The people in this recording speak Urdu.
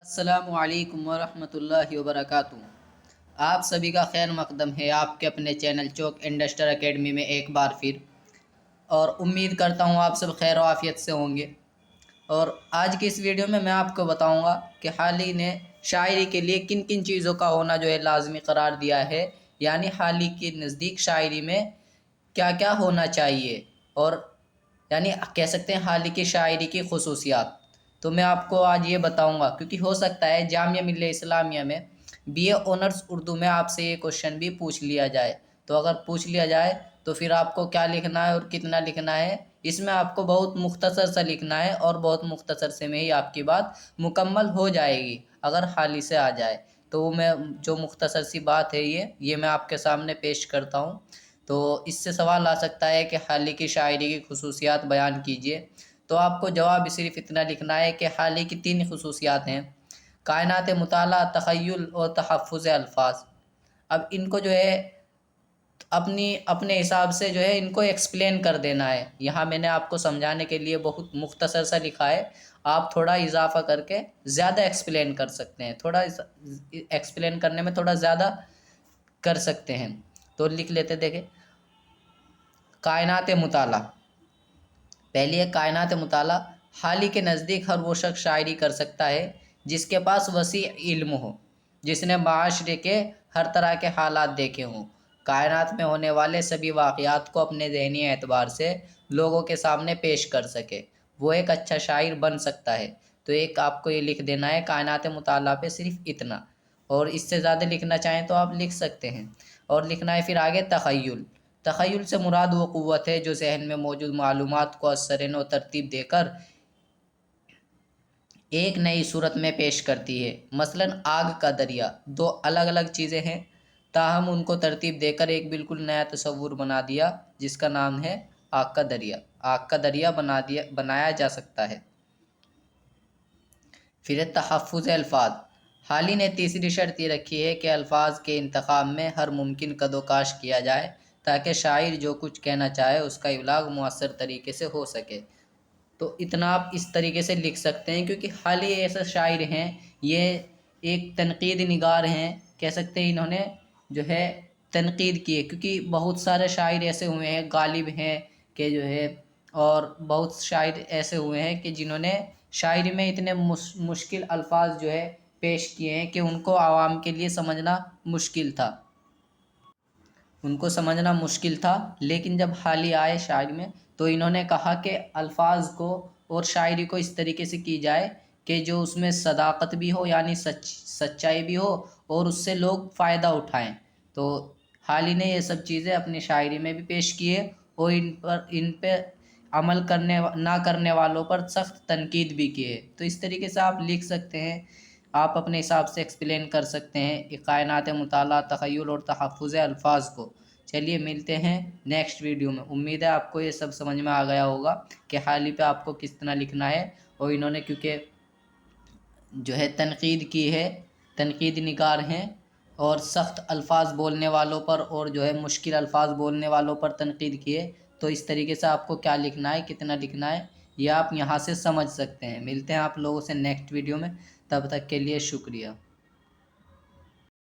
السلام علیکم ورحمۃ اللہ وبرکاتہ۔ آپ سبھی کا خیر مقدم ہے آپ کے اپنے چینل چوک انڈسٹر اکیڈمی میں ایک بار پھر، اور امید کرتا ہوں آپ سب خیر و عافیت سے ہوں گے۔ اور آج کی اس ویڈیو میں آپ کو بتاؤں گا کہ حال ہی نے شاعری کے لیے کن کن چیزوں کا ہونا لازمی قرار دیا ہے، یعنی حال ہی کے نزدیک شاعری میں کیا کیا ہونا چاہیے، اور یعنی کہہ سکتے ہیں حال ہی کی شاعری کی خصوصیات۔ تو میں آپ کو آج یہ بتاؤں گا، کیونکہ ہو سکتا ہے جامعہ ملیہ اسلامیہ میں BA آنرس اردو میں آپ سے یہ کوشچن بھی پوچھ لیا جائے۔ تو اگر پوچھ لیا جائے تو پھر آپ کو کیا لکھنا ہے اور کتنا لکھنا ہے، اس میں آپ کو بہت مختصر سا لکھنا ہے، اور بہت مختصر سے میں ہی آپ کی بات مکمل ہو جائے گی اگر حال ہی سے آ جائے۔ تو میں جو مختصر سی بات ہے یہ میں آپ کے سامنے پیش کرتا ہوں۔ تو اس سے سوال آ سکتا ہے کہ حال ہی کی شاعری کی خصوصیات بیان کیجیے، تو آپ کو جواب صرف اتنا لکھنا ہے کہ حال ہی کی 3 خصوصیات ہیں: کائنات مطالعہ، تخیل اور تحفظ الفاظ۔ اب ان کو اپنے حساب سے ان کو ایکسپلین کر دینا ہے۔ یہاں میں نے آپ کو سمجھانے کے لیے بہت مختصر سا لکھا ہے، آپ تھوڑا اضافہ کر کے زیادہ ایکسپلین کر سکتے ہیں، تھوڑا ایکسپلین کرنے میں تھوڑا زیادہ کر سکتے ہیں۔ تو لکھ لیتے، دیکھیں، کائنات مطالعہ۔ پہلی ہے کائنات مطالعہ۔ حال ہی کے نزدیک ہر وہ شخص شاعری کر سکتا ہے جس کے پاس وسیع علم ہو، جس نے معاشرے کے ہر طرح کے حالات دیکھے ہوں، کائنات میں ہونے والے سبھی واقعات کو اپنے ذہنی اعتبار سے لوگوں کے سامنے پیش کر سکے، وہ ایک اچھا شاعر بن سکتا ہے۔ تو ایک آپ کو یہ لکھ دینا ہے کائنات مطالعہ پہ صرف اتنا، اور اس سے زیادہ لکھنا چاہیں تو آپ لکھ سکتے ہیں۔ اور لکھنا ہے پھر آگے تخیل۔ تخیل سے مراد وہ قوت ہے جو ذہن میں موجود معلومات کو اثر نو ترتیب دے کر ایک نئی صورت میں پیش کرتی ہے۔ مثلا آگ کا دریا، 2 الگ الگ چیزیں ہیں، تاہم ان کو ترتیب دے کر ایک بالکل نیا تصور بنا دیا جس کا نام ہے آگ کا دریا۔ آگ کا دریا بنایا جا سکتا ہے۔ پھر تحفظ الفاظ۔ حال ہی نے تیسری شرط یہ رکھی ہے کہ الفاظ کے انتخاب میں ہر ممکن کد و کاش کیا جائے تاکہ شاعر جو کچھ کہنا چاہے اس کا ابلاغ مؤثر طریقے سے ہو سکے۔ تو اتنا آپ اس طریقے سے لکھ سکتے ہیں، کیونکہ حال ہی ایسے شاعر ہیں، یہ ایک تنقید نگار ہیں، کہہ سکتے ہیں انہوں نے تنقید کی ہے، کیونکہ بہت سارے شاعر ایسے ہوئے ہیں، غالب ہیں کہ اور بہت شاعر ایسے ہوئے ہیں کہ جنہوں نے شاعری میں اتنے مشکل الفاظ پیش کیے ہیں کہ ان کو عوام کے لیے سمجھنا مشکل تھا، لیکن جب حال ہی آئے شاعری میں تو انہوں نے کہا کہ الفاظ کو اور شاعری کو اس طریقے سے کی جائے کہ جو اس میں صداقت بھی ہو، یعنی سچائی بھی ہو، اور اس سے لوگ فائدہ اٹھائیں۔ تو حال ہی نے یہ سب چیزیں اپنی شاعری میں بھی پیش کیے، اور ان پہ عمل نہ کرنے والوں پر سخت تنقید بھی کی ہے۔ تو اس طریقے سے آپ لکھ سکتے ہیں، آپ اپنے حساب سے ایکسپلین کر سکتے ہیں کائنات مطالعہ، تخیل اور تحفظ الفاظ کو۔ چلیے ملتے ہیں نیکسٹ ویڈیو میں۔ امید ہے آپ کو یہ سب سمجھ میں آ گیا ہوگا کہ حال ہی پہ آپ کو کس طرح لکھنا ہے، اور انہوں نے کیونکہ تنقید کی ہے، تنقید نگار ہیں، اور سخت الفاظ بولنے والوں پر اور مشکل الفاظ بولنے والوں پر تنقید کی ہے۔ تو اس طریقے سے آپ کو کیا لکھنا ہے، کتنا لکھنا ہے، یہ آپ یہاں سے سمجھ سکتے ہیں۔ ملتے ہیں آپ لوگوں سے نیکسٹ ویڈیو میں، تب تک کے لیے شکریہ۔